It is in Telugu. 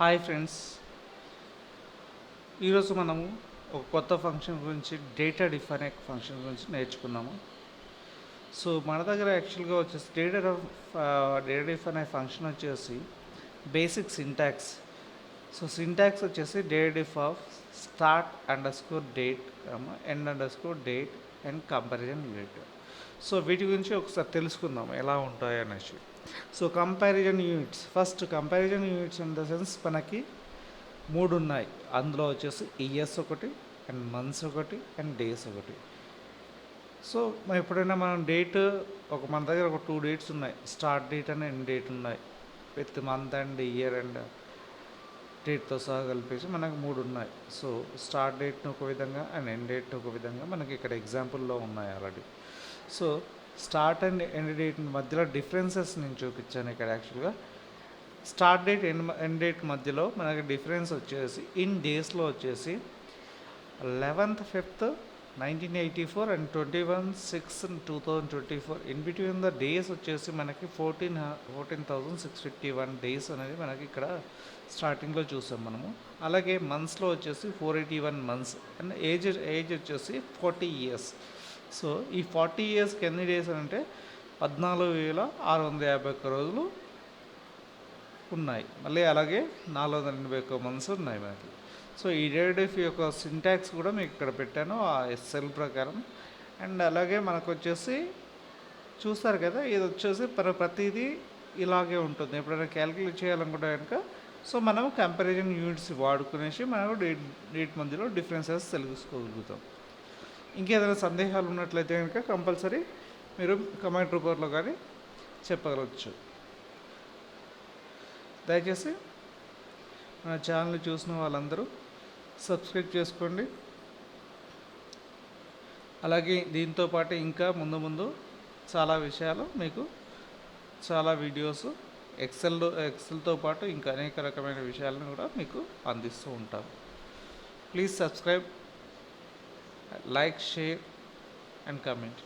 హాయ్ ఫ్రెండ్స్, ఈరోజు మనము ఒక కొత్త ఫంక్షన్ గురించి డేటా డిఫ్ అనే ఫంక్షన్ గురించి నేర్చుకున్నాము. సో మన దగ్గర యాక్చువల్గా వచ్చేసి డేటా డిఫ్ అనే ఫంక్షన్ వచ్చేసి బేసిక్ సింటాక్స్. సో సింటాక్స్ వచ్చేసి data diff of start under score date, end under score date and comparison unit. So వీటి గురించి ఒకసారి తెలుసుకుందాం ఎలా ఉంటాయి అనేసి. So comparison units, first comparison units in the sense మనకి 3 ఉన్నాయి. అందులో వచ్చేసి ఇయర్స్ ఒకటి, అండ్ మంత్స్ ఒకటి, అండ్ డేస్ ఒకటి. సో ఎప్పుడైనా మనం డేట్ మన దగ్గర ఒక 2 డేట్స్ ఉన్నాయి, start date and end date ఉన్నాయి. With month and year and డేట్తో సహా కలిపేసి మనకు 3 ఉన్నాయి. సో స్టార్ట్ డేట్ని ఒక విధంగా అండ్ ఎండ్ డేట్ని ఒక విధంగా మనకి ఇక్కడ ఎగ్జాంపుల్లో ఉన్నాయి already. So start and end date మధ్యలో డిఫరెన్సెస్ నేను చూపించాను ఇక్కడ. యాక్చువల్గా స్టార్ట్ డేట్ ఎండ్ డేట్ మధ్యలో మనకి డిఫరెన్స్ వచ్చేసి ఇన్ డేస్లో వచ్చేసి 11th 5th 1984 and 21/6/2024. In between the days వచ్చేసి మనకి 14,651 డేస్ అనేది మనకి ఇక్కడ స్టార్టింగ్లో చూసాం మనము. అలాగే మంత్స్లో వచ్చేసి 481 మంత్స్ అండ్ ఏజ్ వచ్చేసి 40 ఇయర్స్. సో ఈ 40 ఇయర్స్కి ఎన్ని డేస్ అంటే 14,651 రోజులు ఉన్నాయి. మళ్ళీ అలాగే 481 మంత్స్ ఉన్నాయి మనకి. సో ఈ డేటా డిఫ్ యొక్క సింటాక్స్ కూడా మీకు ఇక్కడ పెట్టాను ఆ ఎస్ఎల్ ప్రకారం. అండ్ అలాగే మనకు వచ్చేసి చూస్తారు కదా, ఇది వచ్చేసి ప్రతిదీ ఇలాగే ఉంటుంది. ఎప్పుడైనా క్యాలిక్యులేట్ చేయాలనుకుంటే కనుక సో మనం కంపారిజన్ యూనిట్స్ వాడుకునేసి మనకు డేట్ మధ్యలో డిఫరెన్సెస్ తెలుసుకోగలుగుతాం. ఇంకేదైనా సందేహాలు ఉన్నట్లయితే కనుక కంపల్సరీ మీరు కమెంట్ రూపంలో కానీ చెప్పగలవచ్చు. దయచేసి మన ఛానల్ చూసిన వాళ్ళందరూ సబ్స్క్రైబ్ చేసుకోండి. అలాగే దీంతోపాటు ఇంకా ముందు చాలా విషయాలు మీకు, చాలా వీడియోస్ ఎక్సెల్తో పాటు ఇంకా అనేక రకమైన విషయాలను కూడా మీకు అందిస్తూ ఉంటాను. Please subscribe, like, share and comment.